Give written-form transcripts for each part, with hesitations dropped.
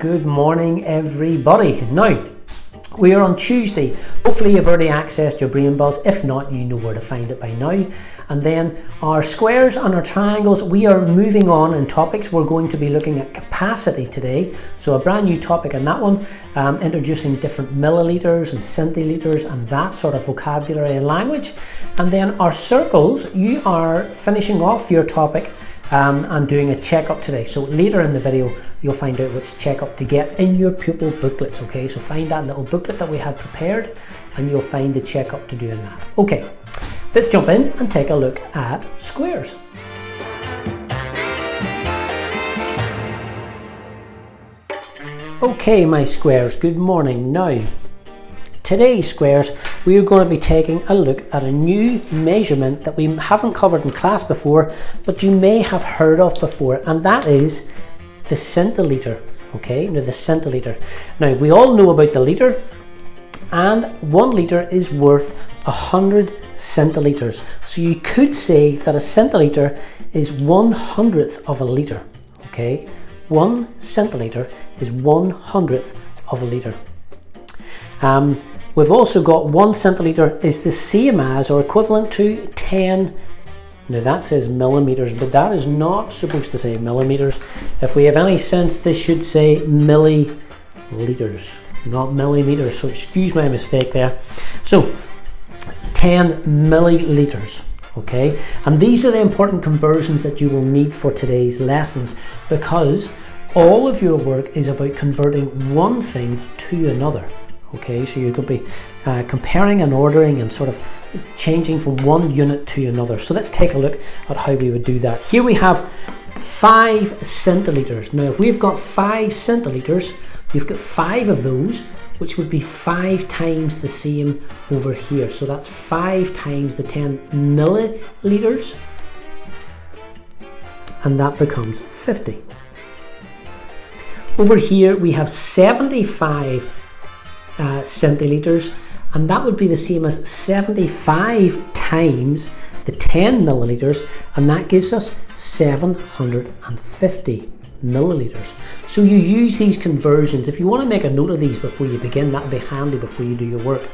Good morning, everybody. Now, we are on Tuesday. Hopefully you've already accessed your brain buzz. If not, you know where to find it by now. And then our squares and our triangles, we are moving on in topics. We're going to be looking at capacity today. So a brand new topic in that one, introducing different milliliters and centiliters and that sort of vocabulary and language. And then our circles, you are finishing off your topic and doing a checkup today. So later in the video, you'll find out which checkup to get in your pupil booklets, okay? So find that little booklet that we had prepared and you'll find the checkup to do in that. Okay, let's jump in and take a look at squares. Okay, my squares, good morning. Now, today, squares, we are going to be taking a look at a new measurement that we haven't covered in class before, but you may have heard of before, and that is the centiliter. Okay, now the centiliter. Now, we all know about the litre, and 1 litre is worth 100 centiliters. So you could say that a centiliter is 1/100th of a litre. Okay, 1 centiliter is 1/100th of a litre. We've also got 1 centiliter is the same as or equivalent to 10. Now that says millimeters, but that is not supposed to say millimeters. If we have any sense, this should say milliliters, not millimeters. So excuse my mistake there. So 10 milliliters. Okay, and these are the important conversions that you will need for today's lessons, because all of your work is about converting one thing to another. Okay, so you're going to be comparing and ordering and sort of changing from one unit to another. So let's take a look at how we would do that. Here we have 5 centiliters. Now, if we've got 5 centiliters, you've got 5 of those, which would be 5 times the same over here. So that's 5 times the 10 milliliters, and that becomes 50. Over here we have 75 centiliters, and that would be the same as 75 times the 10 milliliters, and that gives us 750 milliliters. So you use these conversions. If you want to make a note of these before you begin, that would be handy before you do your work.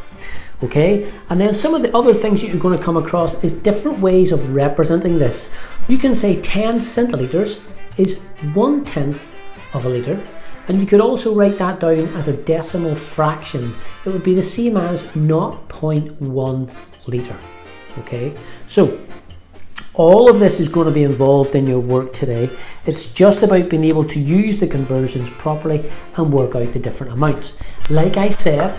Okay, and then some of the other things that you're going to come across is different ways of representing this. You can say 10 centiliters is 1/10 of a litre. And you could also write that down as a decimal fraction. It would be the same as 0.1 litre. Okay, so all of this is going to be involved in your work today. It's just about being able to use the conversions properly and work out the different amounts. Like I said,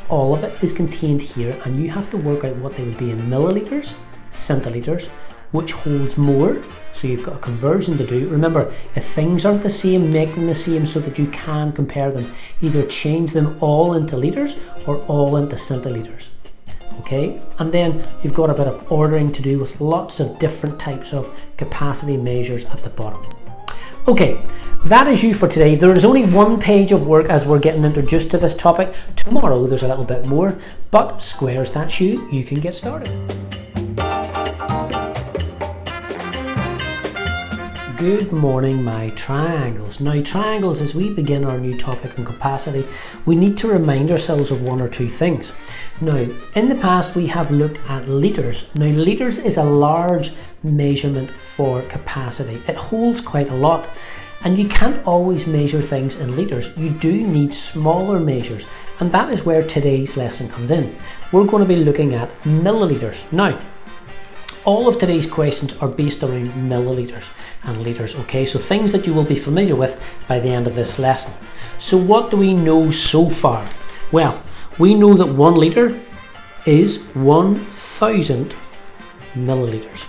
all of it is contained here, and you have to work out what they would be in milliliters, centiliters, which holds more. So you've got a conversion to do. Remember, if things aren't the same, make them the same so that you can compare them. Either change them all into litres or all into centiliters. Okay, and then you've got a bit of ordering to do with lots of different types of capacity measures at the bottom. Okay, that is you for today. There is only 1 page of work as we're getting introduced to this topic. Tomorrow there's a little bit more, but squares, that's you. You can get started. Good morning, my triangles. Now, triangles, as we begin our new topic on capacity, we need to remind ourselves of 1 or 2 things. Now, in the past, we have looked at litres. Now, litres is a large measurement for capacity. It holds quite a lot, and you can't always measure things in litres. You do need smaller measures, and that is where today's lesson comes in. We're going to be looking at milliliters. Now, all of today's questions are based around milliliters and litres, okay? So things that you will be familiar with by the end of this lesson. So what do we know so far? Well, we know that 1 litre is 1,000 milliliters,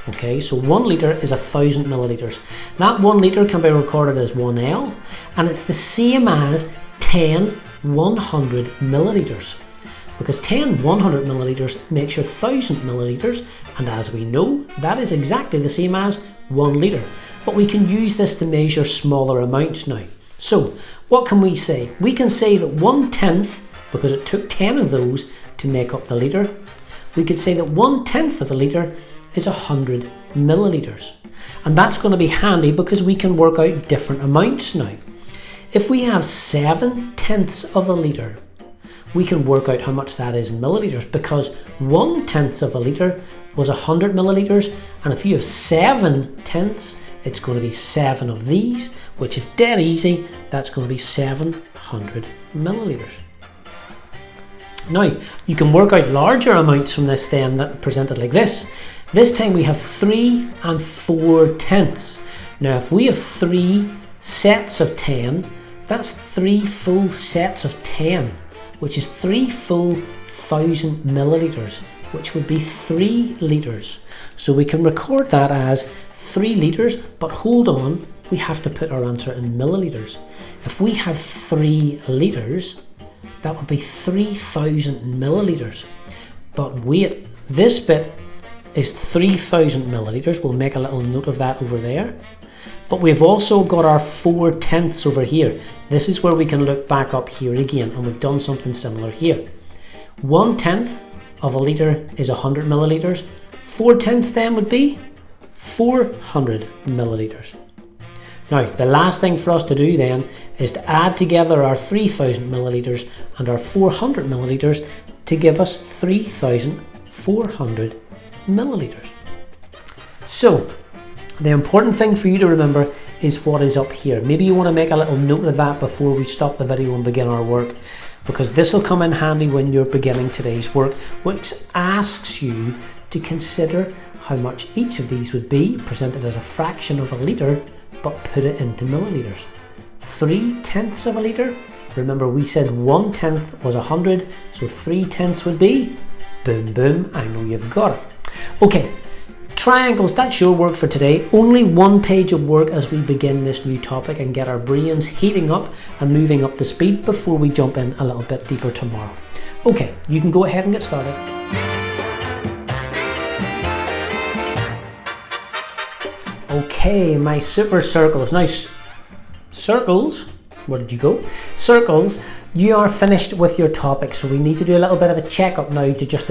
okay? So 1 litre is 1,000 milliliters. That 1 litre can be recorded as 1L, and it's the same as 10 100 milliliters. Because 10 100 milliliters makes your 1,000 milliliters, and as we know, that is exactly the same as 1 litre. But we can use this to measure smaller amounts now. So, what can we say? We can say that 1/10, because it took 10 of those to make up the litre, we could say that 1/10 of a litre is 100 milliliters. And that's going to be handy because we can work out different amounts now. if we have 7/10 of a litre, we can work out how much that is in millilitres, because 1/10 of a litre was 100 millilitres, and if you have 7/10, it's going to be 7 of these, which is dead easy. That's going to be 700 millilitres. Now, you can work out larger amounts from this then, that presented like this. This time we have 3 4/10. Now, if we have 3 sets of 10, that's 3 full sets of 10, which is 3 full 1,000 millilitres, which would be 3 litres. So we can record that as 3 litres, but hold on, we have to put our answer in millilitres. If we have 3 litres, that would be 3,000 millilitres. But wait, this bit is 3,000 millilitres. We'll make a little note of that over there. But we've also got our 4/10 over here. This is where we can look back up here again, and we've done something similar here. 1/10 of a litre is 100 millilitres. 4/10 then would be 400 millilitres. Now, the last thing for us to do then is to add together our 3,000 millilitres and our 400 millilitres to give us 3,400 millilitres. So, the important thing for you to remember is what is up here. Maybe you want to make a little note of that before we stop the video and begin our work, because this will come in handy when you're beginning today's work, which asks you to consider how much each of these would be presented as a fraction of a litre, but put it into millilitres. 3/10 of a litre, remember we said 1/10 was 100, so 3/10 would be, boom boom, I know you've got it. Okay, triangles, that's your work for today. Only one page of work as we begin this new topic and get our brains heating up and moving up to speed before we jump in a little bit deeper tomorrow. Okay, you can go ahead and get started. Okay, my super circles. Now, circles, where did you go? Circles, you are finished with your topic, so we need to do a little bit of a checkup now to just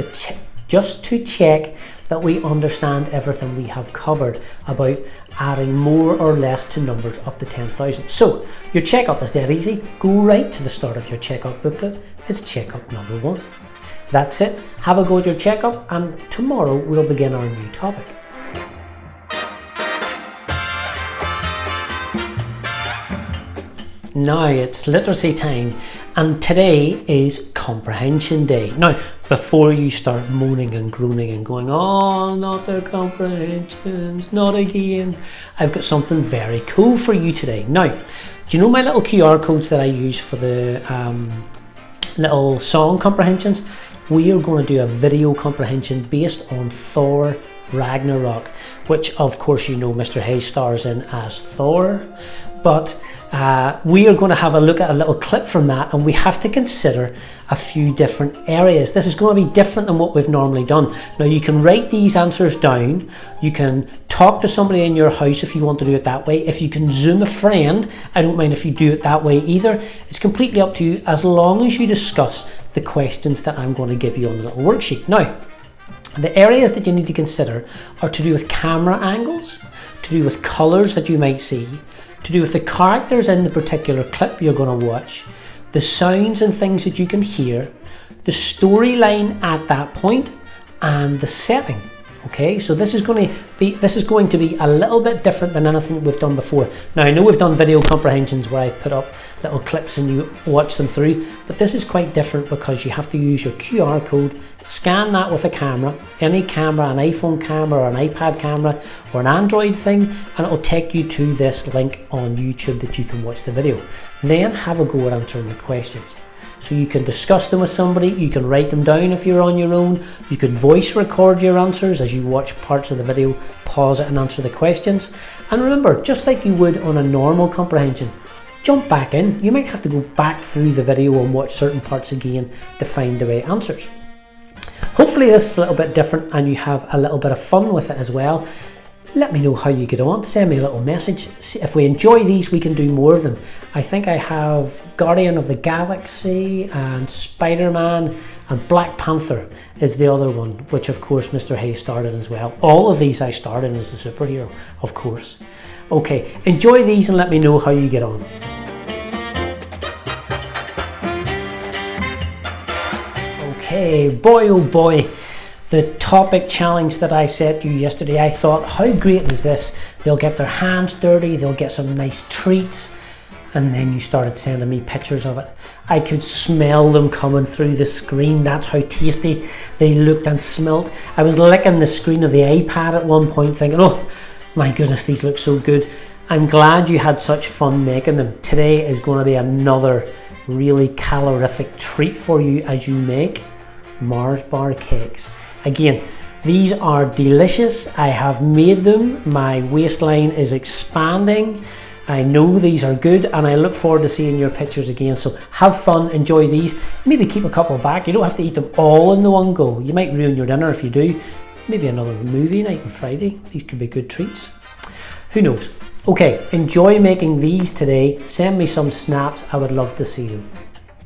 to check that we understand everything we have covered about adding more or less to numbers up to 10,000. So, your checkup is dead easy. Go right to the start of your checkup booklet. It's checkup number 1. That's it. Have a go at your checkup, and tomorrow we'll begin our new topic. Now it's literacy time, and today is Comprehension Day. Now, before you start moaning and groaning and going, oh, not the comprehensions, not again, I've got something very cool for you today. Now, do you know my little QR codes that I use for the little song comprehensions? We are going to do a video comprehension based on Thor Ragnarok, which of course you know Mr. Hay stars in as Thor, but we are going to have a look at a little clip from that, and we have to consider a few different areas. This is going to be different than what we've normally done. Now, you can write these answers down, you can talk to somebody in your house if you want to do it that way. If you can Zoom a friend, I don't mind if you do it that way either. It's completely up to you, as long as you discuss the questions that I'm going to give you on the little worksheet. Now, the areas that you need to consider are to do with camera angles, to do with colours that you might see, to do with the characters in the particular clip you're going to watch, the sounds and things that you can hear, the storyline at that point, and the setting. Okay, so this is going to be a little bit different than anything we've done before. Now, I know we've done video comprehensions where I've put up little clips and you watch them through, but this is quite different because you have to use your QR code, scan that with a camera, any camera, an iPhone camera or an iPad camera or an Android thing, and it'll take you to this link on YouTube that you can watch the video. Then have a go at answering the questions. So you can discuss them with somebody, you can write them down if you're on your own, you can voice record your answers as you watch parts of the video, pause it and answer the questions. And remember, just like you would on a normal comprehension, jump back in. You might have to go back through the video and watch certain parts again to find the right answers. Hopefully this is a little bit different and you have a little bit of fun with it as well. Let me know how you get on. Send me a little message. See, if we enjoy these, we can do more of them. I think I have Guardian of the Galaxy and Spider-Man and Black Panther is the other one, which of course Mr. Hay starred in as well. All of these I starred in as the superhero, of course. Okay, enjoy these and let me know how you get on. Okay, boy oh boy, the topic challenge that I set you yesterday, I thought, how great is this? They'll get their hands dirty, they'll get some nice treats, and then you started sending me pictures of it. I could smell them coming through the screen. That's how tasty they looked and smelled. I was licking the screen of the iPad at one point thinking, oh my goodness, these look so good. I'm glad you had such fun making them. Today is going to be another really calorific treat for you as you make Mars bar cakes. Again, these are delicious. I have made them. My waistline is expanding. I know these are good and I look forward to seeing your pictures again. So have fun, enjoy these. Maybe keep a couple back. You don't have to eat them all in the one go. You might ruin your dinner if you do. Maybe another movie night on Friday. These could be good treats. Who knows? Okay, enjoy making these today. Send me some snaps. I would love to see them.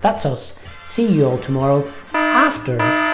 That's us. See you all tomorrow after